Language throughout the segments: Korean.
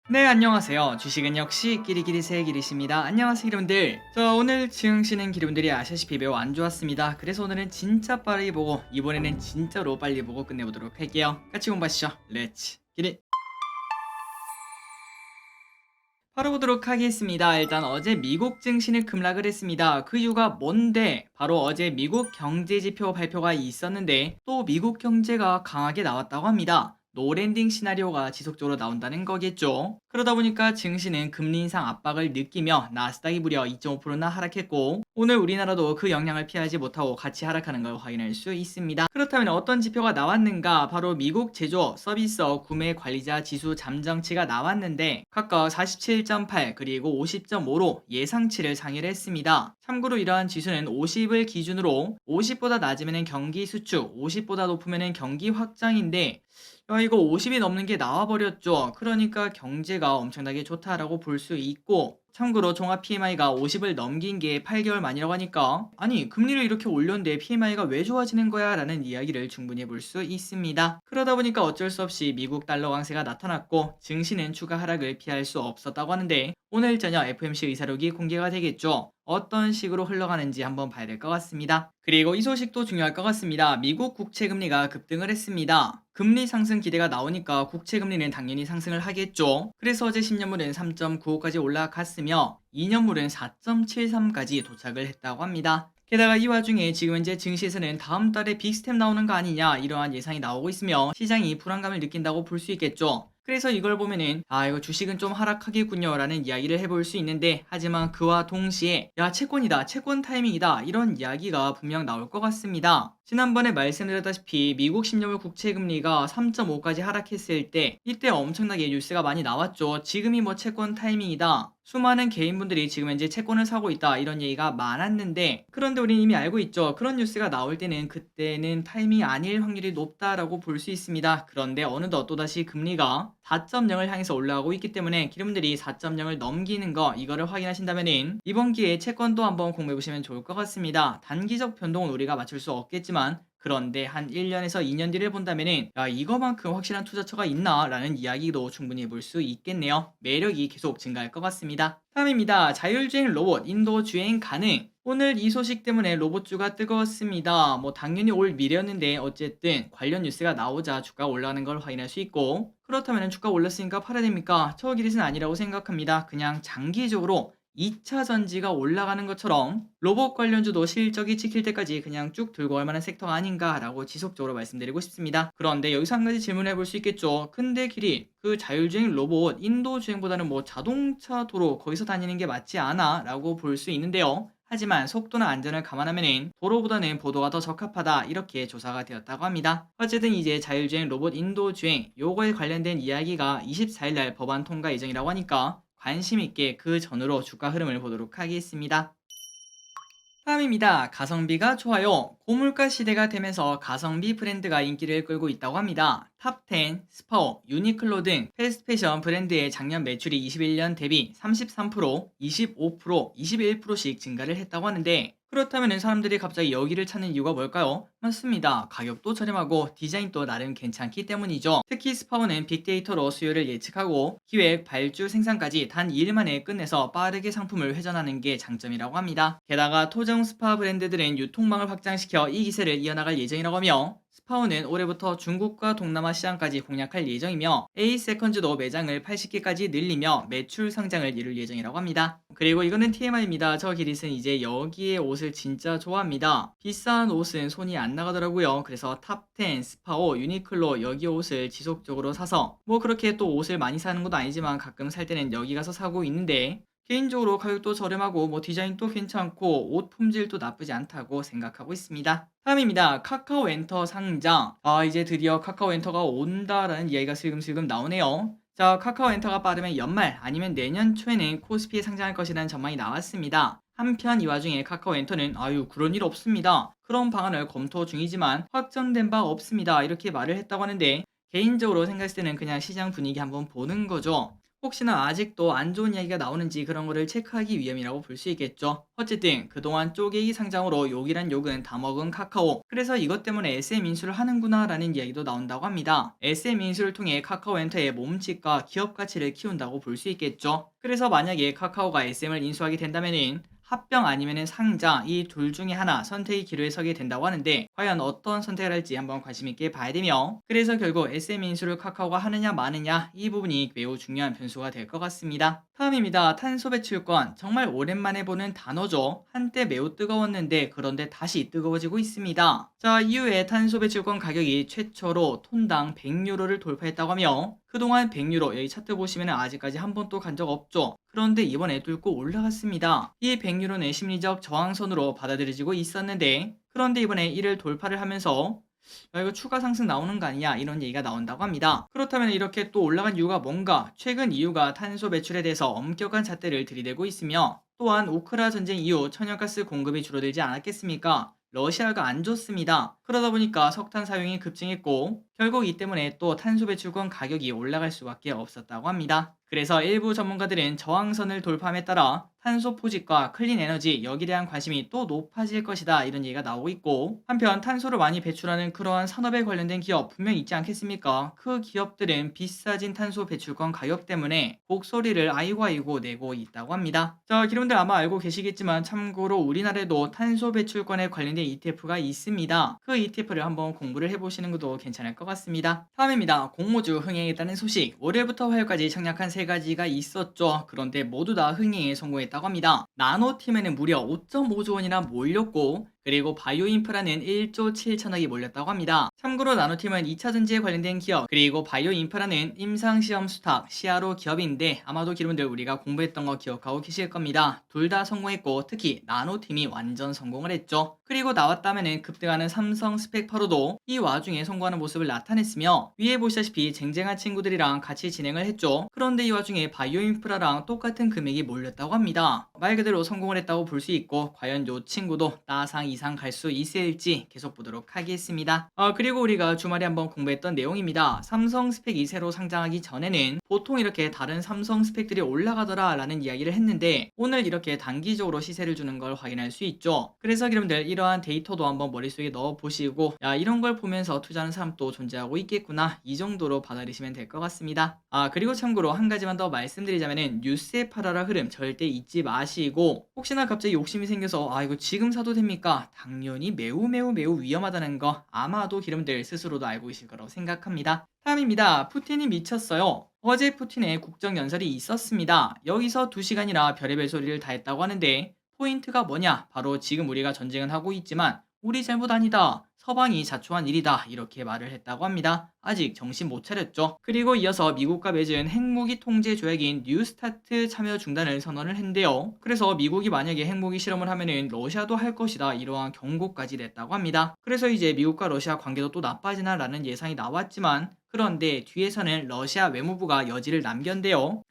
네, 안녕하세요. 주식은 역시 끼리끼리 새끼리십니다. 안녕하세요, 여러분들. 오늘 증시는 여러분들이 아시다시피 매우 안 좋았습니다. 그래서 오늘은 진짜 빠르게 보고 이번에는 진짜로 빨리 보고 끝내보도록 할게요. 같이 공부하시죠. 렛츠 기릿. 바로 보도록 하겠습니다. 일단 어제 미국 증시는 급락을 했습니다. 그 이유가 뭔데? 바로 어제 미국 경제지표 발표가 있었는데 또 미국 경제가 강하게 나왔다고 합니다. 노랜딩 시나리오가 지속적으로 나온다는 거겠죠. 그러다 보니까 증시는 금리 인상 압박을 느끼며 나스닥이 무려 2.5%나 하락했고 오늘 우리나라도 그 영향을 피하지 못하고 같이 하락하는 걸 확인할 수 있습니다. 그렇다면 어떤 지표가 나왔는가? 바로 미국 제조업, 서비스업, 구매 관리자 지수 잠정치가 나왔는데 각각 47.8 그리고 50.5로 예상치를 상회를 했습니다. 참고로 이러한 지수는 50을 기준으로 50보다 낮으면 경기 수축, 50보다 높으면 경기 확장인데 이거 50이 넘는 게 나와버렸죠. 그러니까 경제가 엄청나게 좋다라고 볼 수 있고 참고로 종합 PMI가 50을 넘긴 게 8개월 만이라고 하니까 아니 금리를 이렇게 올렸는데 PMI가 왜 좋아지는 거야? 라는 이야기를 충분히 볼 수 있습니다. 그러다 보니까 어쩔 수 없이 미국 달러 강세가 나타났고 증시는 추가 하락을 피할 수 없었다고 하는데 오늘 저녁 FOMC 의사록이 공개가 되겠죠. 어떤 식으로 흘러가는지 한번 봐야 될 것 같습니다. 그리고 이 소식도 중요할 것 같습니다. 미국 국채금리가 급등을 했습니다. 금리 상승 기대가 나오니까 국채금리는 당연히 상승을 하겠죠. 그래서 어제 10년물은 3.95까지 올라갔으며 2년물은 4.73까지 도착을 했다고 합니다. 게다가 이 와중에 지금 현재 증시에서는 다음 달에 빅스텝 나오는 거 아니냐 이러한 예상이 나오고 있으며 시장이 불안감을 느낀다고 볼 수 있겠죠. 그래서 이걸 보면은 이거 주식은 좀 하락하겠군요 라는 이야기를 해볼 수 있는데 하지만 그와 동시에 야 채권이다 채권 타이밍이다 이런 이야기가 분명 나올 것 같습니다. 지난번에 말씀드렸다시피 미국 10년물 국채금리가 3.5까지 하락했을 때 이때 엄청나게 뉴스가 많이 나왔죠. 지금이 뭐 채권 타이밍이다. 수많은 개인분들이 지금 현재 채권을 사고 있다 이런 얘기가 많았는데 그런데 우리는 이미 알고 있죠. 그런 뉴스가 나올 때는 그때는 타이밍이 아닐 확률이 높다라고 볼 수 있습니다. 그런데 어느덧 또다시 금리가 4.0을 향해서 올라가고 있기 때문에 여러분들이 4.0을 넘기는 거 이거를 확인하신다면은 이번 기회에 채권도 한번 공부해 보시면 좋을 것 같습니다. 단기적 변동은 우리가 맞출 수 없겠지만 그런데 한 1년에서 2년 뒤를 본다면은 야 이거만큼 확실한 투자처가 있나? 라는 이야기도 충분히 볼 수 있겠네요. 매력이 계속 증가할 것 같습니다. 다음입니다. 자율주행 로봇 인도 주행 가능. 오늘 이 소식 때문에 로봇주가 뜨거웠습니다. 뭐 당연히 올 미래였는데 어쨌든 관련 뉴스가 나오자 주가가 올라가는 걸 확인할 수 있고 그렇다면 주가 올랐으니까 팔아야 됩니까? 저 기릿은 아니라고 생각합니다. 그냥 장기적으로 2차 전지가 올라가는 것처럼 로봇 관련주도 실적이 찍힐 때까지 그냥 쭉 들고 갈 만한 섹터가 아닌가라고 지속적으로 말씀드리고 싶습니다. 그런데 여기서 한 가지 질문을 해볼 수 있겠죠. 근데 길이 그 자율주행 로봇 인도 주행보다는 뭐 자동차 도로 거기서 다니는 게 맞지 않아? 라고 볼 수 있는데요. 하지만 속도나 안전을 감안하면 도로보다는 보도가 더 적합하다 이렇게 조사가 되었다고 합니다. 어쨌든 이제 자율주행 로봇 인도 주행 요거에 관련된 이야기가 24일날 법안 통과 예정이라고 하니까 관심 있게 그 전으로 주가 흐름을 보도록 하겠습니다. 다음입니다. 가성비가 좋아요. 고물가 시대가 되면서 가성비 브랜드가 인기를 끌고 있다고 합니다. 탑10, 스파오, 유니클로 등 패스트패션 브랜드의 작년 매출이 21년 대비 33%, 25%, 21%씩 증가를 했다고 하는데 그렇다면 사람들이 갑자기 여기를 찾는 이유가 뭘까요? 맞습니다. 가격도 저렴하고 디자인도 나름 괜찮기 때문이죠. 특히 스파오는 빅데이터로 수요를 예측하고 기획, 발주, 생산까지 단 2일 만에 끝내서 빠르게 상품을 회전하는 게 장점이라고 합니다. 게다가 토종 스파 브랜드들은 유통망을 확장시켜 이 기세를 이어나갈 예정이라고 하며 스파오는 올해부터 중국과 동남아 시장까지 공략할 예정이며 A세컨즈도 매장을 80개까지 늘리며 매출 성장을 이룰 예정이라고 합니다. 그리고 이거는 TMI입니다. 저 기릿은 이제 여기에 옷을 진짜 좋아합니다. 비싼 옷은 손이 안 나가더라고요. 그래서 탑10, 스파오, 유니클로 여기 옷을 지속적으로 사서 뭐 그렇게 또 옷을 많이 사는 것도 아니지만 가끔 살 때는 여기 가서 사고 있는데 개인적으로 가격도 저렴하고 뭐 디자인도 괜찮고 옷 품질도 나쁘지 않다고 생각하고 있습니다. 다음입니다. 카카오 엔터 상장. 이제 드디어 카카오 엔터가 온다라는 이야기가 슬금슬금 나오네요. 자, 카카오 엔터가 빠르면 연말 아니면 내년 초에는 코스피에 상장할 것이라는 전망이 나왔습니다. 한편 이 와중에 카카오 엔터는 그런 일 없습니다. 그런 방안을 검토 중이지만 확정된 바 없습니다. 이렇게 말을 했다고 하는데 개인적으로 생각했을 때는 그냥 시장 분위기 한번 보는 거죠. 혹시나 아직도 안 좋은 이야기가 나오는지 그런 거를 체크하기 위함이라고 볼 수 있겠죠. 어쨌든 그동안 쪼개기 상장으로 욕이란 욕은 다 먹은 카카오. 그래서 이것 때문에 SM 인수를 하는구나 라는 이야기도 나온다고 합니다. SM 인수를 통해 카카오엔터의 몸집과 기업 가치를 키운다고 볼 수 있겠죠. 그래서 만약에 카카오가 SM을 인수하게 된다면은 합병 아니면은 상장 이 둘 중에 하나 선택의 기로에 서게 된다고 하는데 과연 어떤 선택을 할지 한번 관심 있게 봐야 되며, 그래서 결국 SM 인수를 카카오가 하느냐 마느냐 이 부분이 매우 중요한 변수가 될 것 같습니다. 다음입니다. 탄소 배출권. 정말 오랜만에 보는 단어죠. 한때 매우 뜨거웠는데 그런데 다시 뜨거워지고 있습니다. 자, 이후에 탄소 배출권 가격이 최초로 톤당 100유로를 돌파했다고 하며 그동안 100유로, 여기 차트 보시면 아직까지 한 번도 간 적 없죠. 그런데 이번에 뚫고 올라갔습니다. 이 100유로는 심리적 저항선으로 받아들여지고 있었는데 그런데 이번에 이를 돌파를 하면서 야, 이거 추가 상승 나오는 거 아니냐 이런 얘기가 나온다고 합니다. 그렇다면 이렇게 또 올라간 이유가 뭔가? 최근 이유가 탄소 배출에 대해서 엄격한 잣대를 들이대고 있으며 또한 우크라 전쟁 이후 천연가스 공급이 줄어들지 않았겠습니까? 러시아가 안 좋습니다. 그러다 보니까 석탄 사용이 급증했고 결국 이 때문에 또 탄소 배출권 가격이 올라갈 수밖에 없었다고 합니다. 그래서 일부 전문가들은 저항선을 돌파함에 따라 탄소 포집과 클린 에너지 여기에 대한 관심이 또 높아질 것이다 이런 얘기가 나오고 있고, 한편 탄소를 많이 배출하는 그러한 산업에 관련된 기업 분명 있지 않겠습니까? 그 기업들은 비싸진 탄소 배출권 가격 때문에 곡소리를 아이고 내고 있다고 합니다. 자, 여러분들 아마 알고 계시겠지만 참고로 우리나라에도 탄소 배출권에 관련된 ETF가 있습니다. 그 ETF를 한번 공부를 해보시는 것도 괜찮을 것 같습니다. 다음입니다. 공모주 흥행했다는 소식. 월요일부터 화요일까지 청약한 세 가지가 있었죠. 그런데 모두 다 흥행에 성공했다고 합니다. 나노팀에는 무려 5.5조 원이나 몰렸고 그리고 바이오인프라는 1조 7천억이 몰렸다고 합니다. 참고로 나노팀은 2차 전지에 관련된 기업, 그리고 바이오인프라는 임상시험 수탁, CRO 기업인데 아마도 여러분들 우리가 공부했던 거 기억하고 계실 겁니다. 둘 다 성공했고 특히 나노팀이 완전 성공을 했죠. 그리고 나왔다면은 급등하는 삼성 스펙파로도 이 와중에 성공하는 모습을 나타냈으며 위에 보시다시피 쟁쟁한 친구들이랑 같이 진행을 했죠. 그런데 이 와중에 바이오인프라랑 똑같은 금액이 몰렸다고 합니다. 말 그대로 성공을 했다고 볼 수 있고 과연 요 친구도 따상 이상 갈 수 있을지 계속 보도록 하겠습니다. 그리고 우리가 주말에 한번 공부했던 내용입니다. 삼성 스펙이 새로 상장하기 전에는 보통 이렇게 다른 삼성 스펙들이 올라가더라 라는 이야기를 했는데 오늘 이렇게 단기적으로 시세를 주는 걸 확인할 수 있죠. 그래서 여러분들 이러한 데이터도 한번 머릿속에 넣어 보시고 야, 이런 걸 보면서 투자하는 사람도 존재하고 있겠구나 이 정도로 받아들이시면 될 것 같습니다. 그리고 참고로 한 가지만 더 말씀드리자면은 뉴스에 팔아라 흐름 절대 잊지 마시고, 혹시나 갑자기 욕심이 생겨서 이거 지금 사도 됩니까? 당연히 매우 위험하다는 거 아마도 여러분들 스스로도 알고 계실 거라고 생각합니다. 다음입니다. 푸틴이 미쳤어요. 어제 푸틴의 국정연설이 있었습니다. 여기서 2시간이나 별의별 소리를 다 했다고 하는데 포인트가 뭐냐? 바로 지금 우리가 전쟁은 하고 있지만 우리 잘못 아니다. 서방이 자초한 일이다. 이렇게 말을 했다고 합니다. 아직 정신 못 차렸죠. 그리고 이어서 미국과 맺은 핵무기 통제 조약인 뉴스타트 참여 중단을 선언을 했는데요. 그래서 미국이 만약에 핵무기 실험을 하면은 러시아도 할 것이다. 이러한 경고까지 냈다고 합니다. 그래서 이제 미국과 러시아 관계도 또 나빠지나 라는 예상이 나왔지만 그런데 뒤에서는 러시아 외무부가 여지를 남겼는데요.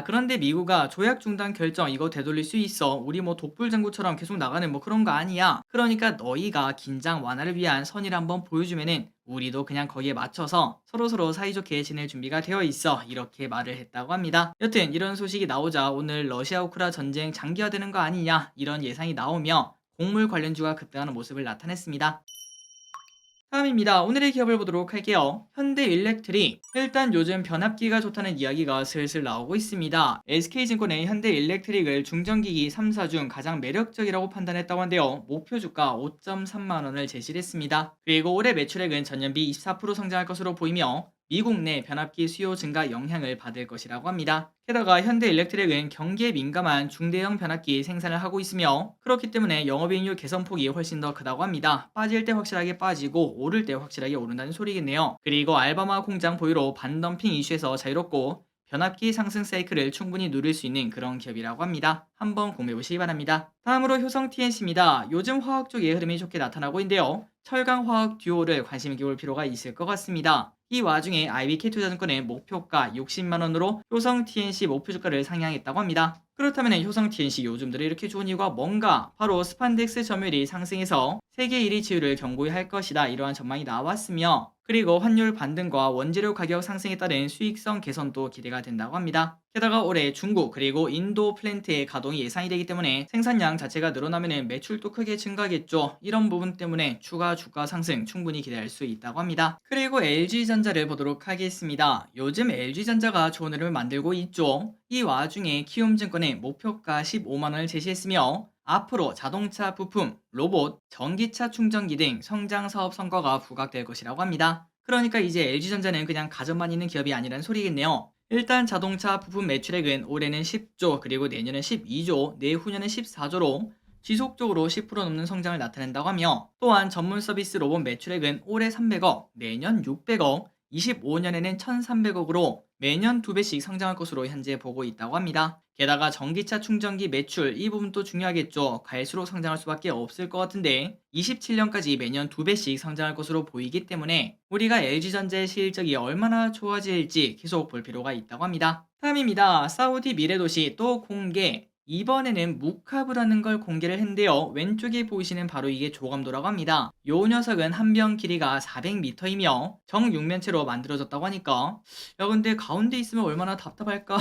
그런데 미국아 조약 중단 결정 이거 되돌릴 수 있어. 우리 뭐 독불장구처럼 계속 나가는 뭐 그런 거 아니야. 그러니까 너희가 긴장 완화를 위한 선의를 한번 보여주면은 우리도 그냥 거기에 맞춰서 서로서로 사이좋게 지낼 준비가 되어 있어. 이렇게 말을 했다고 합니다. 여튼 이런 소식이 나오자 오늘 러시아 우크라 전쟁 장기화되는 거 아니냐 이런 예상이 나오며 곡물 관련주가 급등하는 모습을 나타냈습니다. 다음입니다. 오늘의 기업을 보도록 할게요. 현대일렉트릭. 일단 요즘 변압기가 좋다는 이야기가 슬슬 나오고 있습니다. SK증권의 현대일렉트릭을 중전기기 3사 중 가장 매력적이라고 판단했다고 한데요. 목표 주가 5.3만원을 제시를 했습니다. 그리고 올해 매출액은 전년비 24% 성장할 것으로 보이며 미국 내 변압기 수요 증가 영향을 받을 것이라고 합니다. 게다가 현대일렉트릭은 경기에 민감한 중대형 변압기 생산을 하고 있으며 그렇기 때문에 영업이익률 개선폭이 훨씬 더 크다고 합니다. 빠질 때 확실하게 빠지고 오를 때 확실하게 오른다는 소리겠네요. 그리고 알바마 공장 보유로 반덤핑 이슈에서 자유롭고 변압기 상승 사이클을 충분히 누릴 수 있는 그런 기업이라고 합니다. 한번 공부해보시기 바랍니다. 다음으로 효성 TNC입니다. 요즘 화학 쪽의 흐름이 좋게 나타나고 있는데요. 철강 화학 듀오를 관심 있게 볼 필요가 있을 것 같습니다. 이 와중에 IBK투자증권의 목표가 60만원으로 효성 TNC 목표 주가를 상향했다고 합니다. 그렇다면 효성 TNC 요즘 들어 이렇게 좋은 이유가 뭔가? 바로 스판덱스 점유율이 상승해서 세계 1위 지위를 견고히 할 것이다, 이러한 전망이 나왔으며, 그리고 환율 반등과 원재료 가격 상승에 따른 수익성 개선도 기대가 된다고 합니다. 게다가 올해 중국 그리고 인도 플랜트의 가동이 예상이 되기 때문에 생산량 자체가 늘어나면 매출도 크게 증가하겠죠. 이런 부분 때문에 추가 주가 상승 충분히 기대할 수 있다고 합니다. 그리고 LG전자를 보도록 하겠습니다. 요즘 LG전자가 좋은 흐름을 만들고 있죠. 이 와중에 키움증권의 목표가 15만원을 제시했으며, 앞으로 자동차 부품, 로봇, 전기차 충전기 등 성장 사업 성과가 부각될 것이라고 합니다. 그러니까 이제 LG전자는 그냥 가전만 있는 기업이 아니라는 소리겠네요. 일단 자동차 부품 매출액은 올해는 10조, 그리고 내년은 12조, 내후년은 14조로 지속적으로 10% 넘는 성장을 나타낸다고 하며, 또한 전문 서비스 로봇 매출액은 올해 300억, 내년 600억, 25년에는 1,300억으로 매년 2배씩 성장할 것으로 현재 보고 있다고 합니다. 게다가 전기차 충전기 매출, 이 부분도 중요하겠죠. 갈수록 성장할 수밖에 없을 것 같은데 27년까지 매년 2배씩 성장할 것으로 보이기 때문에 우리가 LG전자의 실적이 얼마나 좋아질지 계속 볼 필요가 있다고 합니다. 다음입니다. 사우디 미래도시 또 공개. 이번에는 무카브라는 걸 공개를 했는데요. 왼쪽에 보이시는 바로 이게 조감도라고 합니다. 요 녀석은 한 병 길이가 400m이며 정육면체로 만들어졌다고 하니까, 야 근데 가운데 있으면 얼마나 답답할까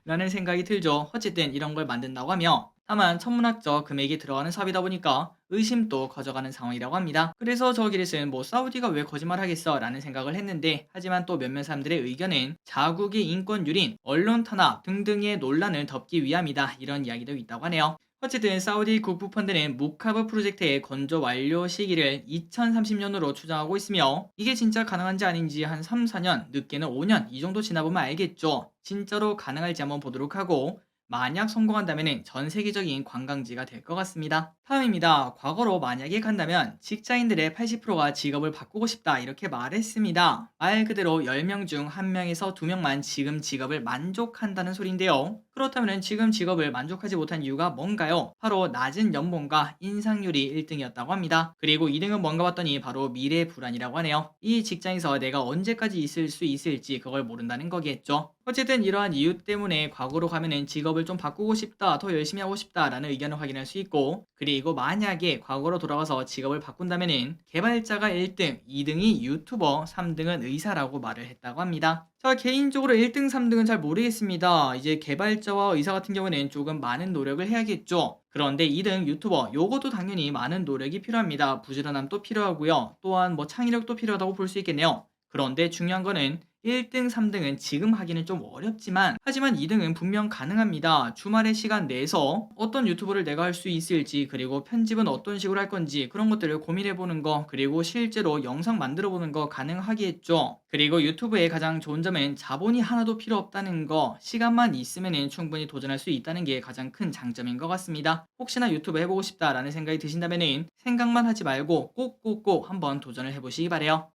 라는 생각이 들죠. 어쨌든 이런 걸 만든다고 하며, 다만 천문학적 금액이 들어가는 사업이다 보니까 의심도 커져가는 상황이라고 합니다. 그래서 저 길에서는 뭐 사우디가 왜 거짓말 하겠어 라는 생각을 했는데, 하지만 또 몇몇 사람들의 의견은 자국의 인권 유린, 언론 탄압 등등의 논란을 덮기 위함이다, 이런 이야기도 있다고 하네요. 어쨌든 사우디 국부펀드는 무카브 프로젝트의 건조 완료 시기를 2030년으로 추정하고 있으며, 이게 진짜 가능한지 아닌지 한 3, 4년, 늦게는 5년 이 정도 지나보면 알겠죠. 진짜로 가능할지 한번 보도록 하고, 만약 성공한다면 전 세계적인 관광지가 될 것 같습니다. 다음입니다. 과거로 만약에 간다면 직장인들의 80%가 직업을 바꾸고 싶다, 이렇게 말했습니다. 말 그대로 10명 중 1명에서 2명만 지금 직업을 만족한다는 소리인데요. 그렇다면 지금 직업을 만족하지 못한 이유가 뭔가요? 바로 낮은 연봉과 인상률이 1등이었다고 합니다. 그리고 2등은 뭔가 봤더니 바로 미래 불안이라고 하네요. 이 직장에서 내가 언제까지 있을 수 있을지 그걸 모른다는 거겠죠. 어쨌든 이러한 이유 때문에 과거로 가면은 직업을 좀 바꾸고 싶다, 더 열심히 하고 싶다 라는 의견을 확인할 수 있고, 그리고 만약에 과거로 돌아가서 직업을 바꾼다면은 개발자가 1등, 2등이 유튜버, 3등은 의사라고 말을 했다고 합니다. 자, 개인적으로 1등, 3등은 잘 모르겠습니다. 이제 개발자와 의사 같은 경우는 조금 많은 노력을 해야겠죠. 그런데 2등 유튜버, 요것도 당연히 많은 노력이 필요합니다. 부지런함도 필요하고요. 또한 뭐 창의력도 필요하다고 볼 수 있겠네요. 그런데 중요한 거는 1등, 3등은 지금 하기는 좀 어렵지만, 하지만 2등은 분명 가능합니다. 주말에 시간 내서 어떤 유튜브를 내가 할 수 있을지, 그리고 편집은 어떤 식으로 할 건지 그런 것들을 고민해 보는 거, 그리고 실제로 영상 만들어 보는 거 가능하겠죠. 그리고 유튜브의 가장 좋은 점은 자본이 하나도 필요 없다는 거, 시간만 있으면 충분히 도전할 수 있다는 게 가장 큰 장점인 것 같습니다. 혹시나 유튜브 해보고 싶다라는 생각이 드신다면 생각만 하지 말고 꼭꼭꼭 한번 도전을 해보시기 바래요.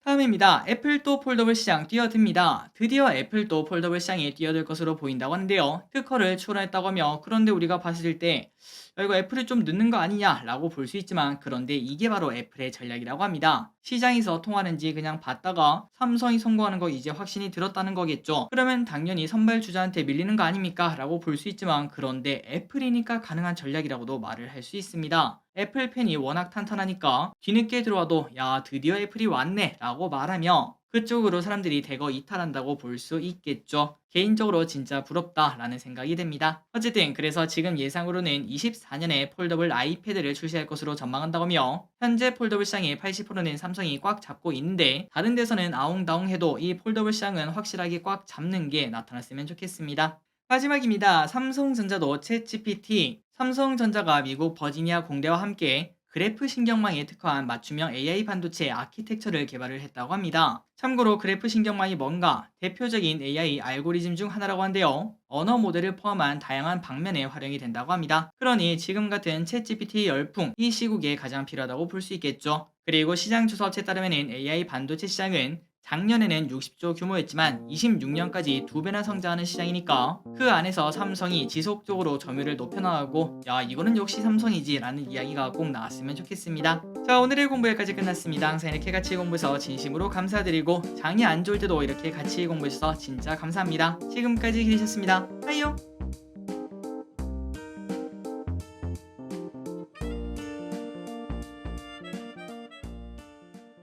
다음입니다. 애플도 폴더블 시장 뛰어듭니다. 드디어 애플도 폴더블 시장에 뛰어들 것으로 보인다고 하는데요. 특허를 출원했다고 하며, 그런데 우리가 봤을 때 이거 애플이 좀 늦는 거 아니냐 라고 볼 수 있지만, 그런데 이게 바로 애플의 전략이라고 합니다. 시장에서 통하는지 그냥 봤다가 삼성이 성공하는 거 이제 확신이 들었다는 거겠죠. 그러면 당연히 선발주자한테 밀리는 거 아닙니까 라고 볼 수 있지만, 그런데 애플이니까 가능한 전략이라고도 말을 할 수 있습니다. 애플 팬이 워낙 탄탄하니까 뒤늦게 들어와도 야 드디어 애플이 왔네 라고 말하며 그쪽으로 사람들이 대거 이탈한다고 볼 수 있겠죠. 개인적으로 진짜 부럽다 라는 생각이 듭니다. 어쨌든 그래서 지금 예상으로는 24년에 폴더블 아이패드를 출시할 것으로 전망한다고 하며, 현재 폴더블 시장의 80%는 삼성이 꽉 잡고 있는데, 다른 데서는 아웅다웅해도 이 폴더블 시장은 확실하게 꽉 잡는 게 나타났으면 좋겠습니다. 마지막입니다. 삼성전자도 챗GPT, 삼성전자가 미국 버지니아 공대와 함께 그래프 신경망에 특화한 맞춤형 AI 반도체 아키텍처를 개발을 했다고 합니다. 참고로 그래프 신경망이 뭔가, 대표적인 AI 알고리즘 중 하나라고 한데요. 언어 모델을 포함한 다양한 방면에 활용이 된다고 합니다. 그러니 지금 같은 챗GPT 열풍, 이 시국에 가장 필요하다고 볼 수 있겠죠. 그리고 시장 조사업체에 따르면 AI 반도체 시장은 작년에는 60조 규모였지만 26년까지 2배나 성장하는 시장이니까, 그 안에서 삼성이 지속적으로 점유율을 높여나가고 야 이거는 역시 삼성이지 라는 이야기가 꼭 나왔으면 좋겠습니다. 자, 오늘의 공부 여기까지 끝났습니다. 항상 이렇게 같이 공부해서 진심으로 감사드리고, 장이 안 좋을 때도 이렇게 같이 공부해주셔서 진짜 감사합니다. 지금까지 기리셨습니다. 빠이요.